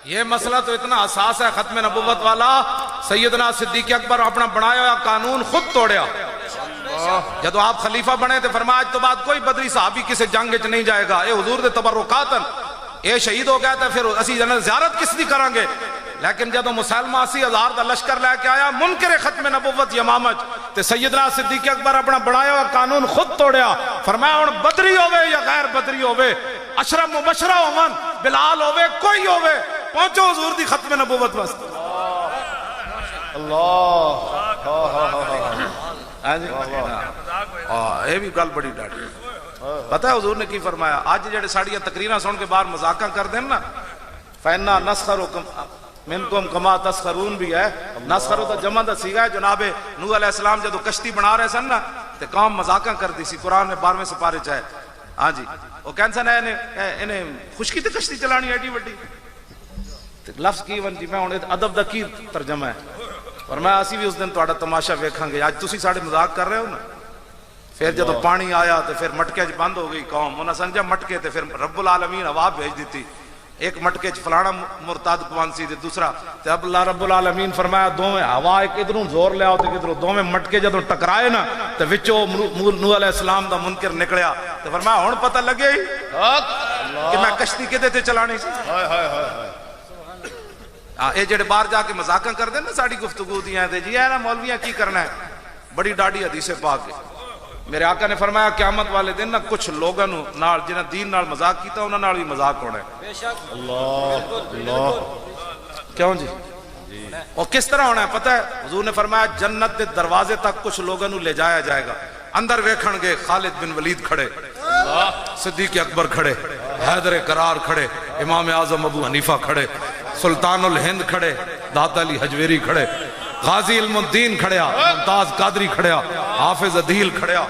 یہ مسئلہ تو اتنا حساس ہے ختم نبوت والا، سیدنا صدیق اکبر اپنا بنایا ہوا قانون خود توڑیا۔ جب آپ خلیفہ بنے تو فرمایا آج تو بعد کوئی بدری صحابی کسی جنگ وچ نہیں جائے گا، اے حضور دے تبرکاتن اے شہید ہو گیا تھا، پھر اسی جنت زیارت کس دی کریں گے؟ لیکن جب مسلمہ 80,000 دا لشکر لے کے آیا منکر ختم نبوت یمامت تے سیدنا صدیق اکبر اپنا بنایا ہوا قانون خود توڑیا۔ فرمایا ہن بدری ہوئے یا غیر بدری ہوئے، اشرف مبشرہ ہومن، بلال ہوئے، کوئی ہوئے، پہنچو حضور دی ختم نبوت واسطے۔ اللہ یہ بھی گل بڑی ڈاڑی پتہ ہے حضور نے کی فرمایا؟ آج جڑے ساڑیاں تقریراں سن کے باہر مذاقاں کر دیں نا، فَإِنَّا نَسْخَرُ مِنْكُمْ كَمَا تَسْخَرُونَ بھی ہے، نسخرو تا جمع دا سیگا ہے۔ جناب نوح علیہ السلام جدو کشتی بنا رہے سن نا تے قوم مذاقاں کر دی سی، قرآن میں 12ویں سپارے چاہے ہاں جی وہ کہن سن انہیں خشکی تے کشتی چلانی ایڈی وڈی لفظ کی ون جی میں ہونے ادب دا کی ترجمہ ہے، اور میں اسی بھی اس دن تہاڈا تماشا ویکھاں گے۔ آج تسی ساڑے مذاق کر رہے ہو نا، پھر جدو پانی آیا تو پھر مٹکے چ بند ہو گئی قوم، انہاں سمجھا مٹکے تے پھر رب العالمین ہوا بھیج دیتی، ایک مٹکے چ فلانا مرتاد قوان سی تے دوسرا تے اب اللہ رب العالمین فرمایا دوویں ہوا ایک ادھروں زور لے آؤ تے کدھروں، دوویں مٹکے جدو ٹکرائے نا تے وچوں نوح علیہ السلام دا منکر نکلیا تے فرمایا ہن پتہ لگے کہ میں کشتی کدے تے چلانی سی۔ اے جڑے باہر جا کے مذاقاں کر دیں نا ساڑی گفتگو دیاں تے جی اے نا مولویاں کی کرنا ہے، بڑی ڈاڑی حدیث پاک ہے۔ میرے آقا نے فرمایا قیامت والے دن نا کچھ لوگاں نال جنہاں دین نال مذاق کیتا انہاں نال بھی مذاق ہونا ہے۔ اللہ کیوں جی؟ اور کس طرح ہونا ہے پتہ ہے؟ حضور نے فرمایا جنت دے دروازے تک کچھ لوگاں نو لے جایا جائے گا، اندر ویکھن گے خالد بن ولید کھڑے، صدیق اکبر کھڑے، حیدر قرار کھڑے، امام اعظم ابو حنیفہ کھڑے، سلطان الہند کھڑے، داتا علی حجویری کھڑے، غازی علم الدین کھڑیا، ممتاز قادری کھڑیا، حافظ عدیل کھڑیا،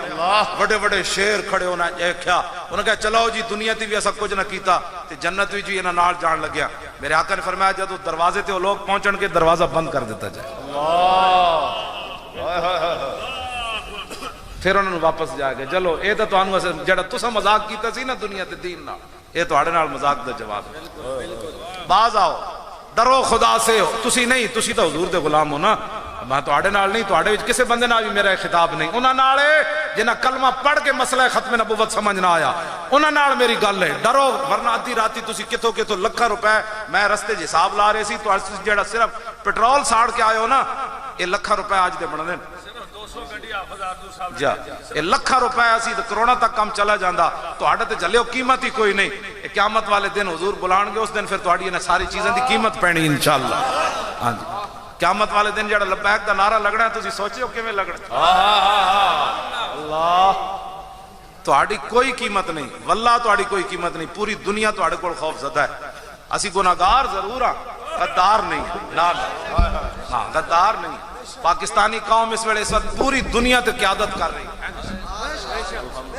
بڑے بڑے شیر کھڑے ہونا ایک کیا انہوں نے کہا چلو جی دنیا تی بھی ایسا کچھ نہ کیتا تے جنت بھی جی انہاں نال جان لگیا۔ میرے آقا نے فرمایا جدو دروازے تے وہ لوگ پہنچن کے دروازہ بند کر دیتا جائے، پھر انہوں نے واپس جا گئے چلو اے تے تانوں اسے جڑا تساں مذاق کیتا سی نا دنیا تے دین نال، اے تہاڈے نال مذاق دا جواب ہے۔ باز آؤ ڈرو خدا سے، تسی نہیں، تسی تو حضور دے غلام ہو نا، میں تہاڈے نال نہیں، تہاڈے وچ کسے بندے نال بھی میرا خطاب نہیں، انہاں نال جنہاں کلمہ پڑھ کے مسئلہ ختم نبوت سمجھ نہ آیا انہاں نال میری گل ہے، ڈرو ورنہ ادھی راتی تسی کتھوں کتھوں لکھاں روپے میں رستے چ حساب لا رہے سی تو جڑا صرف پٹرول ساڑ کے آئے ہو نا یہ لکھاں روپے آج دے بن دین جا یہ لکھاں روپے اسی تے کروڑا تک کم چلا جاندا تہاڈے تے جلیو قیمت ہی کوئی نہیں۔ قیامت والے دن حضور بلان گے اس دن پھر تہاڈی انہاں ساری چیزاں دی قیمت پینی انشاءاللہ۔ ہاں جی قیامت والے دن جڑا لبیک دا نعرہ لگنا ہے تسی سوچیو کیویں لگنا، اللہ تہاڈی کوئی قیمت نہیں، واللہ تہاڈی کوئی قیمت نہیں، پوری دنیا تہاڈے کول خوف زدہ ہے۔ اسی گناہگار ضرور ہاں، غدار نہیں، ہاں غدار نہیں۔ پاکستانی قوم اس ویلے اس وقت پوری دنیا تے قیادت کر رہی ہے،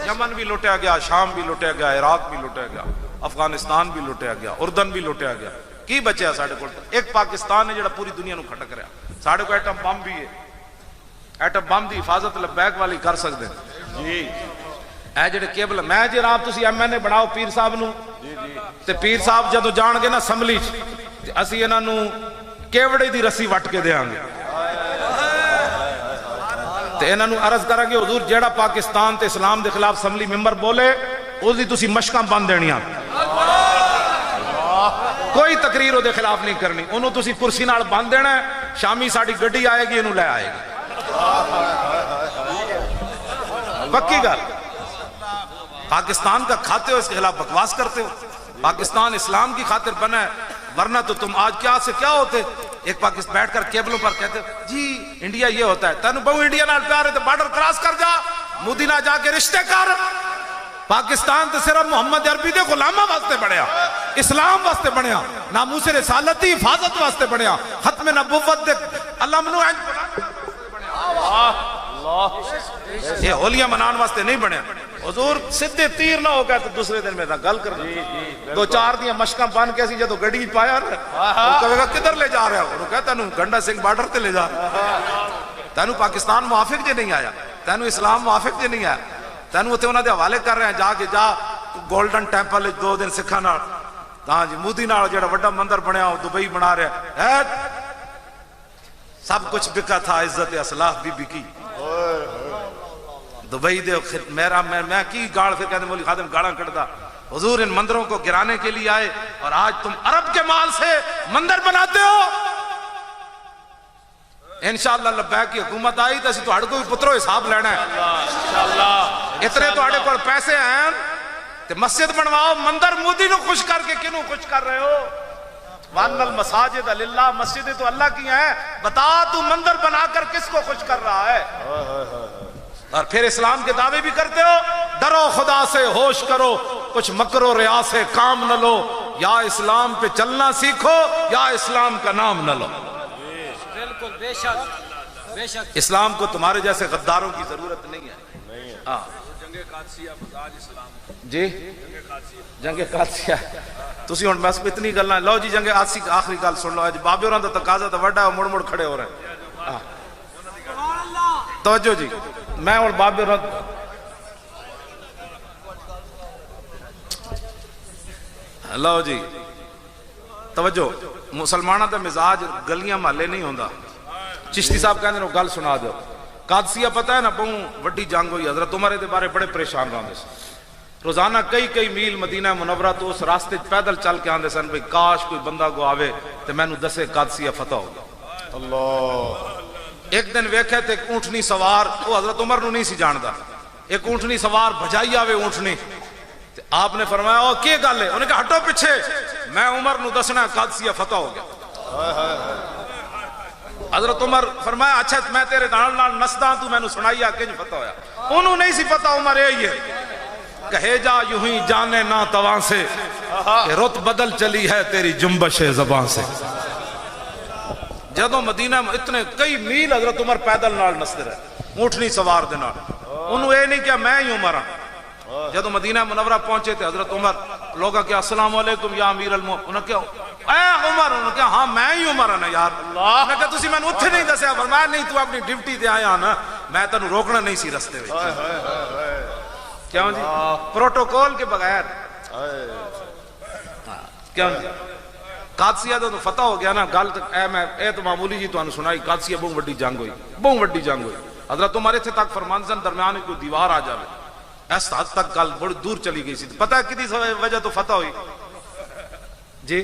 یمن بھی لٹیا گیا، شام بھی لٹیا گیا، عراق بھی لٹیا گیا، افغانستان بھی لٹیا گیا، اردن بھی لٹیا گیا، کی بچیا ساڑھے کو؟ ایک پاکستان ہے جڑا پوری دنیا نو کھٹک رہا، ساڑھے کو ایٹم بم بھی ہے، ایٹم بم دی حفاظت لبیک والی کر سکتے ہیں جی۔ اے جڑے کیبل میں جناب تسی ایم این اے بناؤ پیر صاحب نو تے پیر صاحب جدو جان گے نا اسمبلی تے اسی انہاں نو کیوڑے دی رسی وٹ کے دیاں گے تے انہاں نو عرض کرا کہ حضور جیڑا پاکستان تے اسلام دے خلاف اسمبلی ممبر بولے اس دی تسی مشکاں بند دینیاں، کوئی تقریر او دے خلاف نہیں کرنی، انہوں تسی کرسی نال بند دینا ہے، شامی ساڑی گڈی آئے گی انہوں لے آئے گی، پکی گل۔ پاکستان کا کھاتے ہو اس کے خلاف بکواس کرتے ہو، پاکستان اسلام کی خاطر بنا ہے، ورنہ تو تم آج کیا سے کیا ہوتے؟ ایک پاکستان بیٹھ کر کیبلوں پر کہتے جی انڈیا یہ ہوتا ہے، تینو بہو انڈیا نال پیار ہے تو بارڈر کراس کر جا، مودی نہ جا کے رشتے کر۔ پاکستان تو صرف محمد عربی دے غلامہ واسطے بڑھیا، اسلام واسطے بڑھیا، ناموس رسالتی حفاظت واسطے بڑھیا، ختم نبوت دے اللہ منو یہ ہولیاں منان واسطے نہیں بڑھیا۔ حضور سدھے تیر نہ ہو گیا تو دوسرے دن میں گل کرنا، دو چار دیاں مشکاں بان کے اسی جدو گڑی پایا وہ کہے گا کدھر لے جا رہا ہے، وہ کہتا ہے گنڈا سنگھ بارڈر تے لے جا، تینو پاکستان موافق جے نہیں آیا، تینو اسلام موافق جے نہیں آیا، تینو اتنے انہوں نے حوالے کر رہے ہیں جا کے جا گولڈن ٹیمپل 2 دن سکھاں نال ہاں جی مودی نال جڑا بڑا مندر بنیا وہ دبئی بنا رہا ہے، سب کچھ بکا تھا عزت اسلاف بی بی کی دبئی دے میرا میں کی گاڑ پھر کہتے مولی خادم گاڑاں کٹدا حضور ان مندروں کو گرانے کے لیے آئے اور آج تم عرب کے مال سے مندر بناتے ہو. انشاءاللہ لبیک کی حکومت آئی تو اسی تو ہڑ کو پترو حساب لینا ہے. اتنے تو ہڑے کو پیسے ہیں تے مسجد بنواؤ مندر مودی نو خوش کر کے کنوں خوش کر رہے ہو؟ وَأَنَّ الْمَسَاجِدَ لِلَّهِ مسجدیں تو اللہ کی ہیں، بتا تو مندر بنا کر کس کو خوش کر رہا ہے؟ اور پھر اسلام کے دعوے بھی کرتے ہو. ڈرو خدا سے ہوش کرو کچھ مکر و ریا سے کام نہ لو، یا اسلام پہ چلنا سیکھو یا اسلام کا نام نہ لو. بالکل بے شک بے شک. اسلام کو تمہارے جیسے غداروں کی ضرورت نہیں ہے. ہاں جی جنگ قادسیہ تسی ہن بس اتنی گلاں لو جی. جنگ قادسی آخری گل سن لو. اج بابے ہوراں دا تقاضا تے وڈا مڑ مڑ کھڑے ہو رہے ہیں. توجہ جی میں اور بابے ہوراں لو جی توجہ. مسلمانوں دا مزاج گلیاں محلے نہیں ہوندا. چشتی صاحب کہندے نے گل سنا دو. قادسیہ پتہ ہے نا بہوں وڈی جنگ ہوئی. حضرت عمر دے بارے بڑے پریشان رہندے سن. روزانہ کئی میل مدینہ منورہ تو اس راستے پیدل چل کے آندے سن بھئی کاش کوئی بندہ کو آوے تے مینوں دسے قادسیہ فتح ہو گیا. اللہ ایک دن ویکھے تے ایک اونٹنی سوار وہ حضرت عمر نو نہیں سی جاندا. ایک اونٹنی سوار بھجائی آوے اونٹنی تے آپ نے فرمایا او کی گل ہے؟ انہوں نے کہا ہٹو پیچھے میں عمر نو دسنا قادسیہ فتح ہو گیا. حضرت عمر فرمایا اچھا میں تیرے نال نسداں تو میں نو سنائی آ کنج فتح ہویا. انہوں نہیں سی پتہ عمر یہی ہے. کہے جا یوں ہی جانے نہ تواں سے کہ رت بدل چلی ہے تیری جنبش زبان سے. جدوں مدینہ اتنے کئی میل حضرت عمر پیدل نال نستے رہے اونٹنی سوار دے نال. انہوں اے نہیں کیا میں ہی عمر ہاں. جدوں مدینہ منورہ پہنچے تھے حضرت عمر لوگا کیا السلام علیکم یا امیر المومنین. انہوں نے کیا اے عمر؟ انہوں نے کیا ہاں میں ہی عمر ہاں یار. انہوں نے کہا تسی میں نے اتھے نہیں دسیا. فرمایا نہیں تو اپنی ڈیوٹی تے آیا نا میں تینوں روکنا نہیں سی رستے وچ. کیوں جی پروٹوکول کے بغیر کیوں جی. قادسیہ تو فتح ہو گیا نا. گل اے تو معمولی جی تانوں سنائی. قادسیہ بہت وڈی جنگ ہوئی بہت وڈی جنگ ہوئی. حضرت عمر اتنے تک فرمان سن درمیان میں کوئی دیوار آ جائے اس حد تک گل بڑی دور چلی گئی سی. پتہ ہے کدی وجہ تو فتح ہوئی جی؟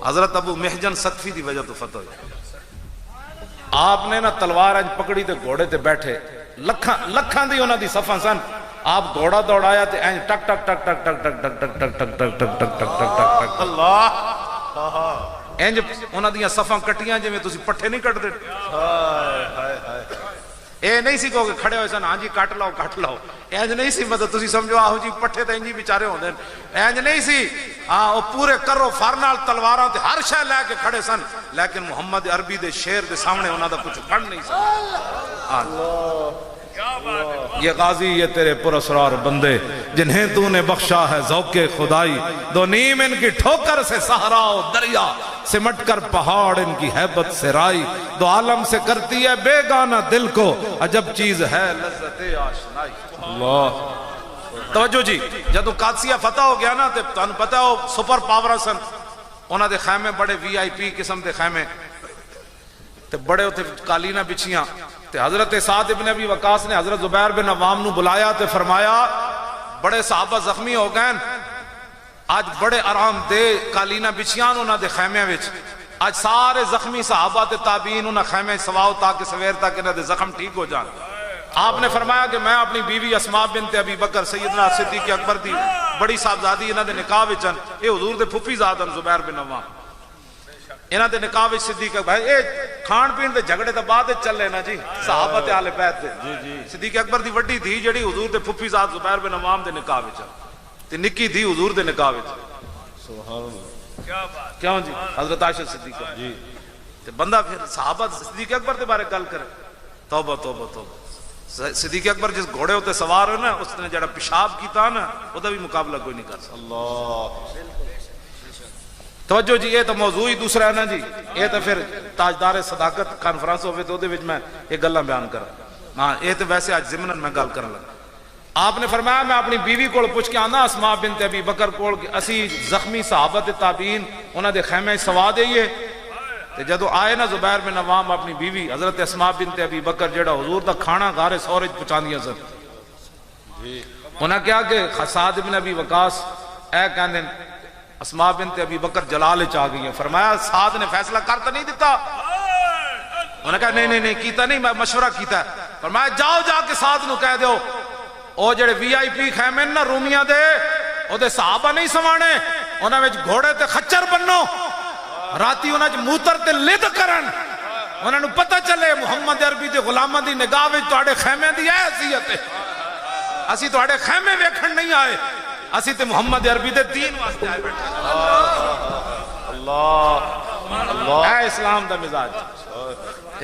حضرت ابو محجن ثقفی دی وجہ تو فتح ہوئی. آپ نے نا تلوار اج پکڑی تے گھوڑے تے بیٹھے لکھاں دی انہاں دی صفاں سن. آپ گھوڑا دوڑایا تے این ٹک ٹک ٹک ٹک ٹک ٹک ٹک ٹک ٹک ٹک ٹک ٹک ٹک ٹک ٹک ٹک اللہ اینج انہاں دیاں صفاں کٹیاں جویں تسی پٹھے نہیں کٹ دے. اے نہیں سی کہو کہ کھڑے ہوئے سن ہاں جی کٹ لاؤ کٹ لاؤ. اینج نہیں سی مطلب تسی سمجھو آہو جی پٹھے تے انجی بیچارے ہوندے. اینج نہیں سی. ہاں وہ پورے کرو فر نال تلواراں تے ہر شے لے کے کھڑے سن. لیکن محمد عربی دے شیر دے سامنے انہاں دا کچھ بن نہیں سکتا. یہ غازی یہ تیرے پراسرار بندے جنہیں تو نے بخشا ہے ذوق خدائی. دو نیم ان کی ٹھوکر سے صحرا و دریا سمٹ کر پہاڑ ان کی ہیبت سے رائی. دو عالم سے کرتی ہے بے گانا دل کو عجب چیز ہے لذت آشنائی. اللہ توجہ جی. جدو قادسیہ فتح ہو گیا نا تے تانوں پتہ ہو سپر پاور سن. انہاں دے خیمے بڑے وی آئی پی قسم دے خیمے تے بڑے ہوتے قالینہ بچیاں. تے حضرت سعد ابن ابی وقاص نے حضرت زبیر بن عوام نو بلایا تے فرمایا بڑے صحابہ زخمی ہو گئے آج بڑے آرام دے قالینہ بچیاں انہاں دے خیمے وچ. آج سارے زخمی صحابہ تے تابعین انہاں خیمے سواؤ تاکہ سویر تک انہاں دے زخم ٹھیک ہو جان. آپ نے فرمایا کہ میں اپنی بیوی اسماء بنت ابی بکر سیدنا صدیق اکبر دی بڑی صاحبزادی انہاں دے نکاح وچ اے حضور دے پھپھی زادن زبیر بن عوام انہاں دے نکاح وچ صدیق بھائی اے کھان پین دے جھگڑے تے بعد چلے نا جی صحابہ تے اہل بیت دے. صدیق اکبر دی وڈی دھی جڑی حضور دے پھپھی زاد زبیر بن عوام دے نکاح وچ تے نکی دھی حضور دے نکاح وچ. سبحان اللہ کیا بات. کیوں جی حضرت عائشہ صدیقہ جی تے بندہ پھر صحابہ صدیق اکبر دے بارے گل کرے. توبہ توبہ توبہ. صدیق اکبر جس گھوڑے ہوتے سوار ہو نا اس نے جڑا پیشاب کیتا نا او دا بھی مقابلہ کوئی نہیں کر سکتا. اللہ توجہ جی. یہ تو موضوع ہی دوسرا ہے نا جی. یہ تو پھر تاجدار صداقت کانفرنس ہوئے تو دے وچ میں یہ گلاں بیان کر. ہاں یہ تو ویسے آج ضمناً میں گل کرن لگا. آپ نے فرمایا میں اپنی بیوی کو پوچھ کے آنا اسماء بنت ابی بکر کو اسی زخمی صحابت تابعین انہاں دے خیمے سوا دئیے تے جدو آئے نا زبیر بن عوام اپنی بیوی حضرت اسماء بنت ابی بکر جڑا حضور دا کھانا گھارے سورج پہنچاندیاں سن انہاں کیا کہ سعد بن ابی وقاص اے کہندے اسماء بنت ابی بکر جلال چاہ گئی ہیں. فرمایا سعد نے فیصلہ کرتا نہیں دیتا. انہوں نے کہا نہیں کیتا نہیں میں مشورہ کیتا ہے. فرمایا جاؤ جا کے سعد نو کہہ دیو او جڑے وی آئی پی خیمے نا رومیاں دے او دے صحابہ نہیں سوانے انہاں وچ گھوڑے تے خچر بنو راتی انہاں وچ موتر تے لد کرن انہاں نو پتہ چلے محمد عربی دے غلاماں دی نگاہ وچ تواڈے خیمے دی حیثیت ہے. اسی تواڈے خیمے ویکھن نہیں آئے اسی تے محمد عربی دے دین واسطے آئے بیٹھے. اللہ اے اسلام دا مزاج.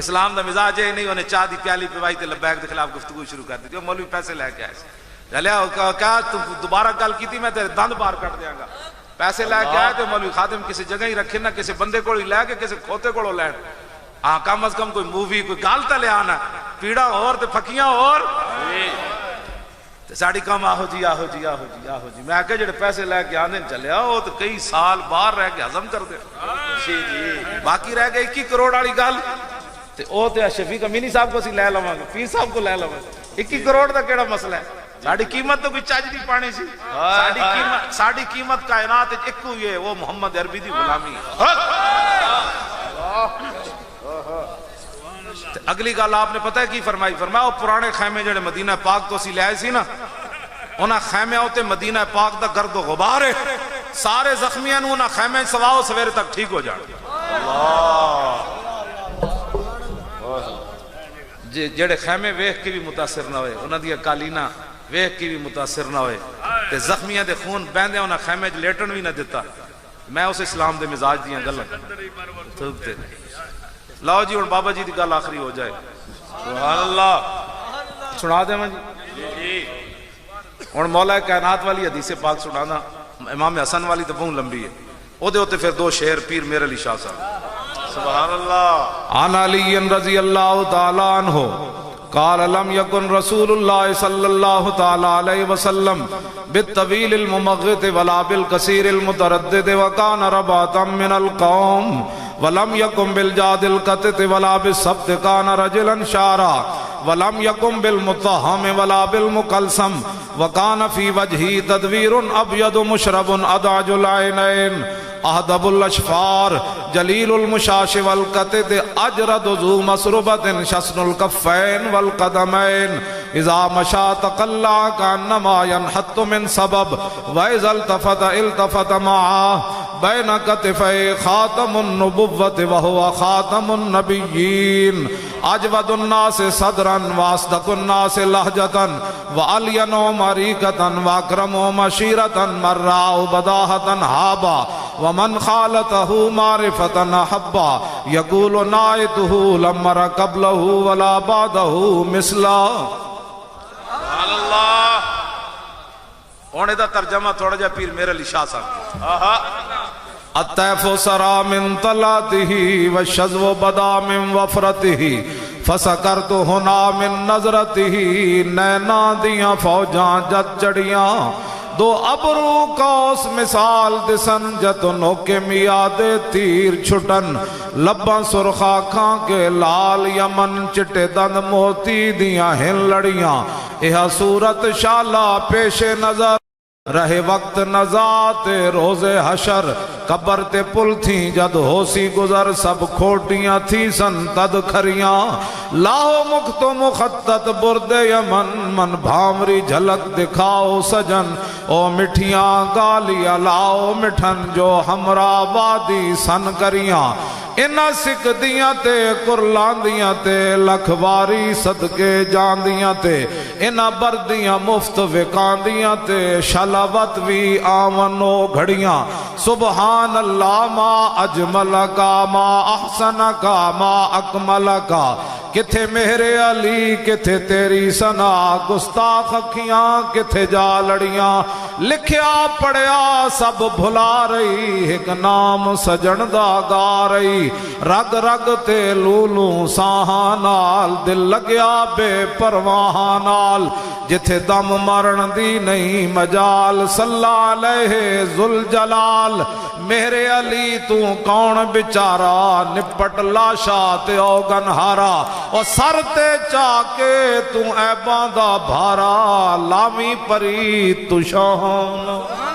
اسلام دا مزاج ہے نہیں انہیں چاہ دی پیالی پوائی تے لبیک دے خلاف گفتگو شروع کر دی. مولوی پیسے لے کے آئے چلیا کہا تم دوبارہ گل کیتی میں تیرے دند بار کٹ دیاں گا. پیسے لے کے آئے تو مولوی خادم کسی جگہ ہی رکھے نہ کسی بندے کو لے کے کسی کھوتے کو لین. ہاں کم از کم کوئی مووی کوئی گال تے لے آنا پیڑا اور تے پھکیاں اور ساڑی کام آہو جی میں کہ جڑے پیسے لے کے آنے چلے آؤ تو کئی سال باہر رہ کے ہضم کر دے. باقی رہ گئے 21 کروڑ والی گل تے او تے شفیق امینی صاحب کو سی لے لواں گے پیر صاحب کو لے لواں 21 کروڑ دا کیڑا مسئلہ ہے. ساڑی قیمت تو کوئی چج نہیں پانی سی. ساڑی قیمت کائنات وچ ایک ہوئی ہے وہ محمد عربی دی غلامی ہے. اگلی گل آپ نے پتہ ہے کی فرمائی. فرمایا وہ پرانے خیمے جڑے مدینہ پاک تو سی لے سی نا انہاں خیمے ہوتے مدینہ پاک دا گرد و غبار ہے. سارے زخمیاں نو انہاں خیمے سواؤ سویرے تک ٹھیک ہو جان. جڑے خیمے ویکھ کے بھی متاثر نہ ہوئے انہاں دی قالینہ ویکھ کے بھی متاثر نہ ہوئے تے زخمیاں دے خون بہندے انہاں خیمے وچ لیٹن بھی نہ دیتا. میں اس اسلام دے مزاج دیاں گلاں ٹھیک تے لاؤ جی ہن بابا جی دی گل آخری ہو جائے. سبحان اللہ سنا دے میں جی ہن مولا کائنات والی حدیث پاک سنانا امام حسن والی تو بہت لمبی ہے او دے ہوتے پھر دو شعر پیر میر علی شاہ صاحب. سبحان اللہ. عن علی رضی اللہ تعالی عنہ قال لم يكن رسول الله صلى الله تعالى عليه وسلم بالطويل الممغط ولا بالقصير المتردد وكان رباطا من القوم ولم يكن بالجاد القتت ولا بالسبت كان رجلا شارا ولم يكن بالمطهم ولا بالمقلسم وكان في وجهه تدوير أبيض مشرب أدعج العينين أهدب الأشفار جليل المشاش والقتت أجرد ذو مسربة شسن الكفين والقدمين إذا مشى تقلع كأنما ينحط من سبب وإذا التفت معه بين كتفي خاتم النبوة وهو خاتم النبيين أجود الناس صدرا وأصدق الناس لهجة وألين مريكة وأكرم مشيرة مرا بداهة هابا ومن خالته معرفة أحبا يقول نائته لم مر قبله ولا بعده مثلا. سبحان اللہ. ہونے دا ترجمہ تھوڑا جا پیر میرے علی شاہ صاحب. الطیف سرا من طلاته والشذو بدا من وفرته فسکرت ہنا من نظرته نینا دیاں فوجاں جت چڑیاں دو ابرو کا اس مثال دسن جتنوں کے میاد تیر چھٹن لباں سرخا کھاں کے لال یمن چٹے دند موتی دیاں ہن لڑیاں یہ صورت شالا پیش نظر رہے وقت نزات روز حشر قبر تے پل تھیں جد ہوسی گزر سب کھوٹیاں تھی سن تد کھریاں لاہو مخت مخطط برد یمن من بھامری جھلک دکھاؤ سجن او مٹھیاں گالیاں لاؤ مٹھن جو ہمرا وادی سن کریاں انہا سکھ دیاں تے کرلاندیاں تے لکھواری صدقے جاندیاں تے انہا بردیاں مفت وکاندیاں تے شلاوت وی آمنو گھڑیاں سبحان اللہ ما اجمل کا ما احسن کا ما اکمل کا کتھے میرے علی کتھے تیری سنا گستاخ اکھیاں کتھے جا لڑیاں لکھیا پڑھیا سب بھلا رہی ایک نام سجن دا گا رہی رگ رگ تے لولوں ساہاں نال دل لگیا بے پرواہ نال جتھے دم مرن دی نہیں مجال صلی علیہ ذوالجلال میرے علی تو کون بچارا نپٹ لاشا تے اوگن ہارا اور سر تے چاکے تو عیباں دا بھارا لامی پری تو شان